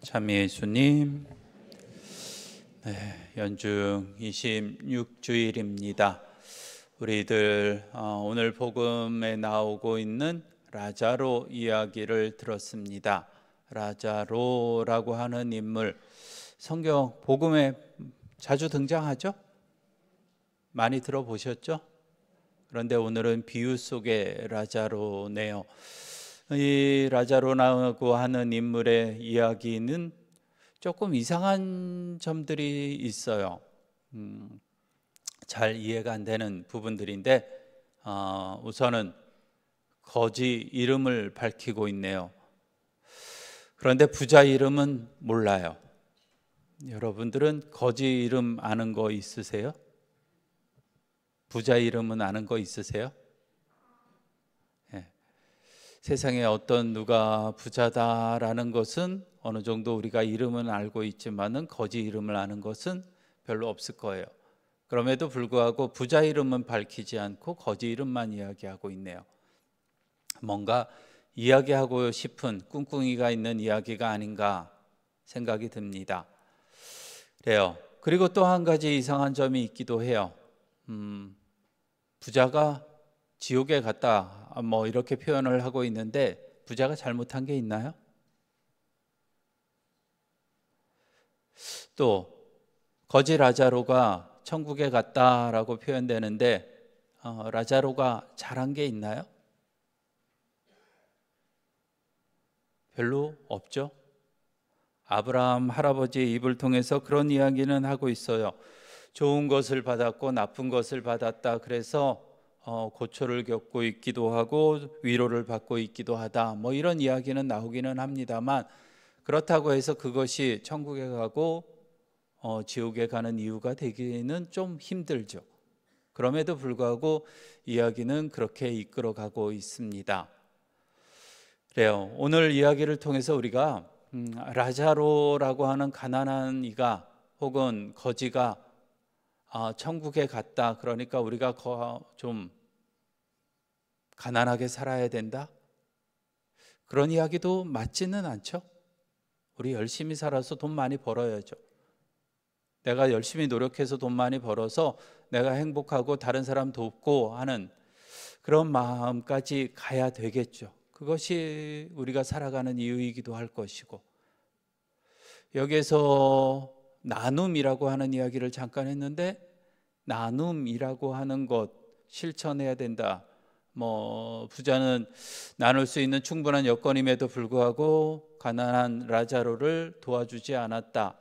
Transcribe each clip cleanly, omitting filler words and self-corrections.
참미 예수님, 연중 26주일입니다. 우리들 오늘 복음에 나오고 있는 라자로 이야기를 들었습니다. 라자로라고 하는 인물, 성경 복음에 자주 등장하죠? 많이 들어보셨죠? 그런데 오늘은 비유 속의 라자로네요. 이 라자로라고 하는 인물의 이야기는 조금 이상한 점들이 있어요. 잘 이해가 안 되는 부분들인데 우선은 거지 이름을 밝히고 있네요. 그런데 부자 이름은 몰라요. 여러분들은 거지 이름 아는 거 있으세요? 부자 이름은 아는 거 있으세요? 세상에 어떤 누가 부자다라는 것은 어느 정도 우리가 이름은 알고 있지만은 거지 이름을 아는 것은 별로 없을 거예요. 그럼에도 불구하고 부자 이름은 밝히지 않고 거지 이름만 이야기하고 있네요. 뭔가 이야기하고 싶은 꿍꿍이가 있는 이야기가 아닌가 생각이 듭니다. 그래요. 그리고 또 한 가지 이상한 점이 있기도 해요. 부자가 지옥에 갔다 이렇게 표현을 하고 있는데 부자가 잘못한 게 있나요? 또 거지 라자로가 천국에 갔다라고 표현되는데 라자로가 잘한 게 있나요? 별로 없죠. 아브라함 할아버지의 입을 통해서 그런 이야기는 하고 있어요. 좋은 것을 받았고 나쁜 것을 받았다. 그래서 고초를 겪고 있기도 하고 위로를 받고 있기도 하다. 이런 이야기는 나오기는 합니다만 그렇다고 해서 그것이 천국에 가고 지옥에 가는 이유가 되기는 좀 힘들죠. 그럼에도 불구하고 이야기는 그렇게 이끌어가고 있습니다. 그래요. 오늘 이야기를 통해서 우리가 라자로라고 하는 가난한 이가 혹은 거지가 천국에 갔다. 그러니까 우리가 좀 가난하게 살아야 된다. 그런 이야기도 맞지는 않죠. 우리 열심히 살아서 돈 많이 벌어야죠. 내가 열심히 노력해서 돈 많이 벌어서 내가 행복하고 다른 사람 돕고 하는 그런 마음까지 가야 되겠죠. 그것이 우리가 살아가는 이유이기도 할 것이고, 여기에서 나눔이라고 하는 이야기를 잠깐 했는데 나눔이라고 하는 것 실천해야 된다. 부자는 나눌 수 있는 충분한 여건임에도 불구하고 가난한 라자로를 도와주지 않았다.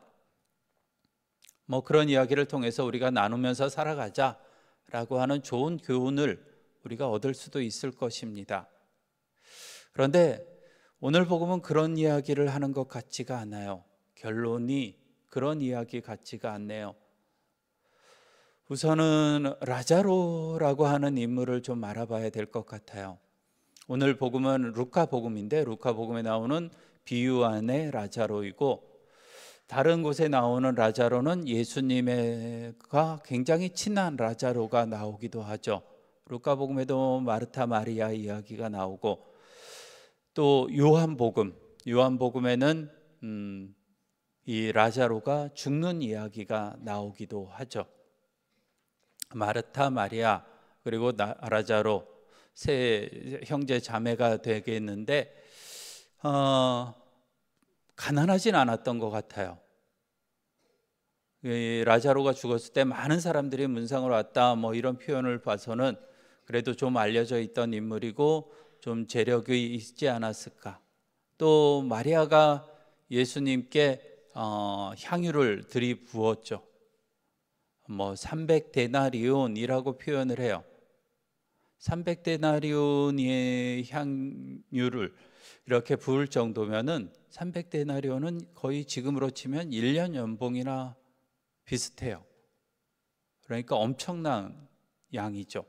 그런 이야기를 통해서 우리가 나누면서 살아가자라고 하는 좋은 교훈을 우리가 얻을 수도 있을 것입니다. 그런데 오늘 복음은 그런 이야기를 하는 것 같지가 않아요. 결론이 그런 이야기 같지가 않네요. 우선은 라자로라고 하는 인물을 좀 알아봐야 될 것 같아요. 오늘 복음은 루카 복음인데 루카 복음에 나오는 비유 안의 라자로이고, 다른 곳에 나오는 라자로는 예수님과 굉장히 친한 라자로가 나오기도 하죠. 루카 복음에도 마르타 마리아 이야기가 나오고, 또 요한복음에는 이 라자로가 죽는 이야기가 나오기도 하죠. 마르타 마리아 그리고 라자로 세 형제 자매가 되겠는데 가난하진 않았던 것 같아요. 라자로가 죽었을 때 많은 사람들이 문상으로 왔다 이런 표현을 봐서는 그래도 좀 알려져 있던 인물이고 좀 재력이 있지 않았을까. 또 마리아가 예수님께 향유를 들이부었죠. 300데나리온이라고 표현을 해요. 300데나리온의 향유를 이렇게 부을 정도면은 300데나리온은 거의 지금으로 치면 1년 연봉이나 비슷해요. 그러니까 엄청난 양이죠.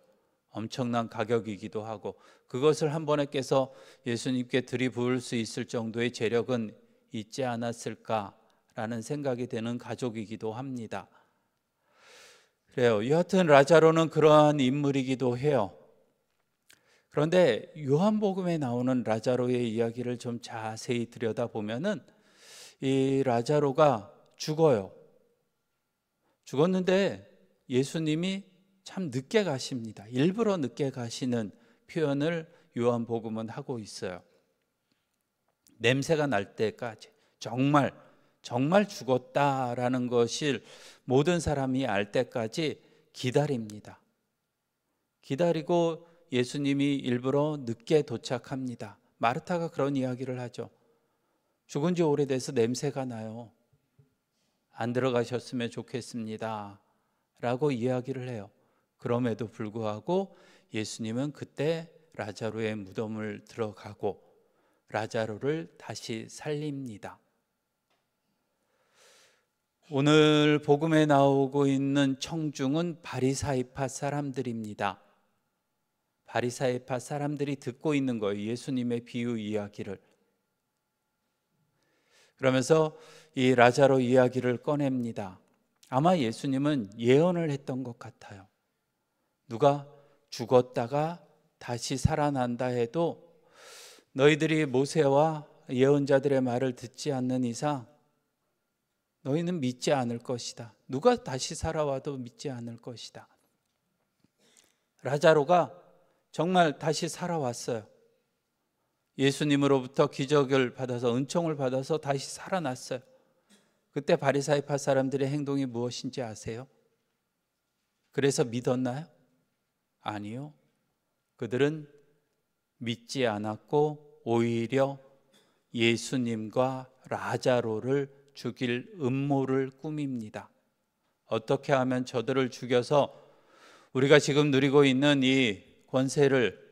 엄청난 가격이기도 하고, 그것을 한 번에 깨서 예수님께 들이부을 수 있을 정도의 재력은 있지 않았을까라는 생각이 드는 가족이기도 합니다. 그래요. 여하튼 라자로는 그러한 인물이기도 해요. 그런데 요한복음에 나오는 라자로의 이야기를 좀 자세히 들여다보면은 이 라자로가 죽어요. 죽었는데 예수님이 참 늦게 가십니다. 일부러 늦게 가시는 표현을 요한복음은 하고 있어요. 냄새가 날 때까지 정말 죽었다라는 것을 모든 사람이 알 때까지 기다립니다. 기다리고 예수님이 일부러 늦게 도착합니다. 마르타가 그런 이야기를 하죠. 죽은 지 오래돼서 냄새가 나요. 안 들어가셨으면 좋겠습니다 라고 이야기를 해요. 그럼에도 불구하고 예수님은 그때 라자로의 무덤을 들어가고 라자로를 다시 살립니다. 오늘 복음에 나오고 있는 청중은 바리사이파 사람들입니다. 바리사이파 사람들이 듣고 있는 거예요. 예수님의 비유 이야기를. 그러면서 이 라자로 이야기를 꺼냅니다. 아마 예수님은 예언을 했던 것 같아요. 누가 죽었다가 다시 살아난다 해도 너희들이 모세와 예언자들의 말을 듣지 않는 이상 너희는 믿지 않을 것이다. 누가 다시 살아와도 믿지 않을 것이다. 라자로가 정말 다시 살아왔어요. 예수님으로부터 기적을 받아서 은총을 받아서 다시 살아났어요. 그때 바리사이파 사람들의 행동이 무엇인지 아세요? 그래서 믿었나요? 아니요. 그들은 믿지 않았고 오히려 예수님과 라자로를 죽일 음모를 꾸밉니다. 어떻게 하면 저들을 죽여서 우리가 지금 누리고 있는 이 권세를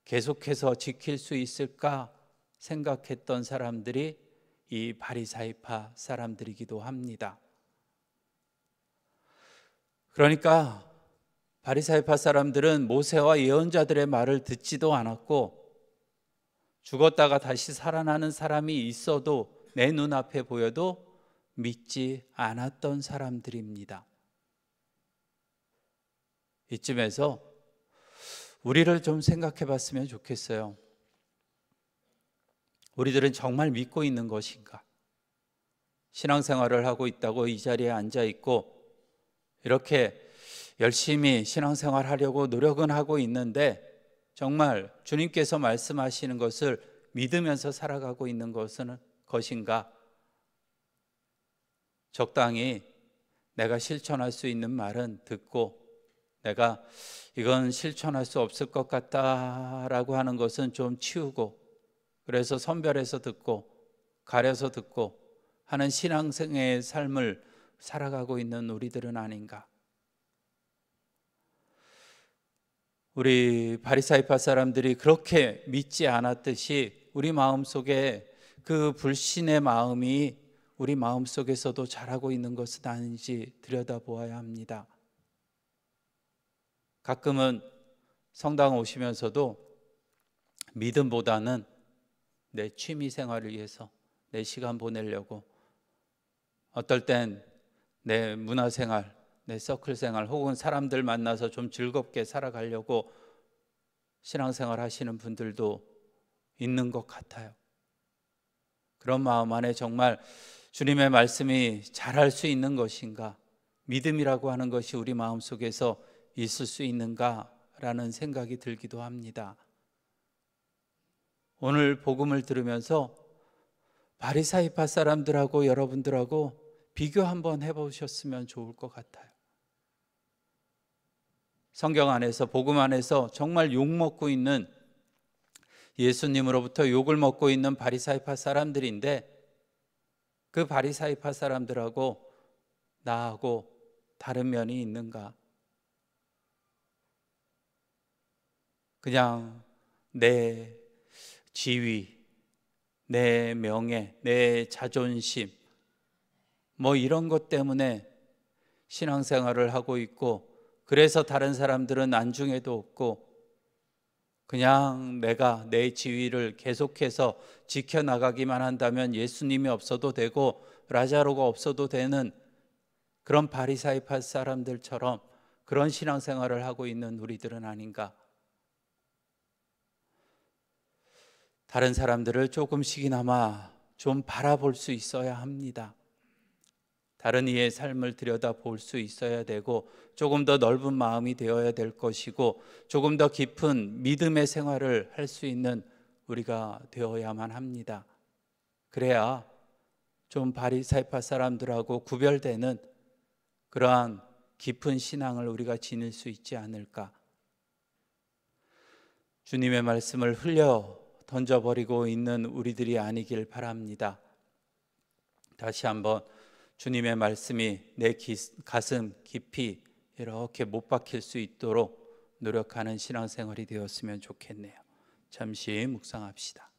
계속해서 지킬 수 있을까 생각했던 사람들이 이 바리사이파 사람들이기도 합니다. 그러니까 바리사이파 사람들은 모세와 예언자들의 말을 듣지도 않았고 죽었다가 다시 살아나는 사람이 있어도 내 눈앞에 보여도 믿지 않았던 사람들입니다. 이쯤에서 우리를 좀 생각해 봤으면 좋겠어요. 우리들은 정말 믿고 있는 것인가? 신앙생활을 하고 있다고 이 자리에 앉아 있고 이렇게 열심히 신앙생활 하려고 노력은 하고 있는데 정말 주님께서 말씀하시는 것을 믿으면서 살아가고 있는 것인가? 적당히 내가 실천할 수 있는 말은 듣고 내가 이건 실천할 수 없을 것 같다라고 하는 것은 좀 치우고 그래서 선별해서 듣고 가려서 듣고 하는 신앙생의 삶을 살아가고 있는 우리들은 아닌가? 우리 바리사이파 사람들이 그렇게 믿지 않았듯이 우리 마음속에 그 불신의 마음이 우리 마음속에서도 자라고 있는 것은 아닌지 들여다보아야 합니다. 가끔은 성당 오시면서도 믿음보다는 내 취미 생활을 위해서 내 시간 보내려고 어떨 땐 내 문화생활, 내 서클생활 혹은 사람들 만나서 좀 즐겁게 살아가려고 신앙생활 하시는 분들도 있는 것 같아요. 그런 마음 안에 정말 주님의 말씀이 잘할 수 있는 것인가? 믿음이라고 하는 것이 우리 마음속에서 있을 수 있는가라는 생각이 들기도 합니다. 오늘 복음을 들으면서 바리사이파 사람들하고 여러분들하고 비교 한번 해보셨으면 좋을 것 같아요. 성경 안에서 복음 안에서 정말 욕먹고 있는 예수님으로부터 욕을 먹고 있는 바리사이파 사람들인데 그 바리사이파 사람들하고 나하고 다른 면이 있는가? 그냥 내 지위, 내 명예, 내 자존심 뭐 이런 것 때문에 신앙생활을 하고 있고 그래서 다른 사람들은 안중에도 없고 그냥 내가 내 지위를 계속해서 지켜나가기만 한다면 예수님이 없어도 되고 라자로가 없어도 되는 그런 바리사이파 사람들처럼 그런 신앙생활을 하고 있는 우리들은 아닌가? 다른 사람들을 조금씩이나마 좀 바라볼 수 있어야 합니다. 다른 이의 삶을 들여다볼 수 있어야 되고 조금 더 넓은 마음이 되어야 될 것이고 조금 더 깊은 믿음의 생활을 할 수 있는 우리가 되어야만 합니다. 그래야 좀 바리새파 사람들하고 구별되는 그러한 깊은 신앙을 우리가 지닐 수 있지 않을까. 주님의 말씀을 흘려 던져버리고 있는 우리들이 아니길 바랍니다. 다시 한번 주님의 말씀이 내 가슴 깊이 이렇게 못 박힐 수 있도록 노력하는 신앙생활이 되었으면 좋겠네요. 잠시 묵상합시다.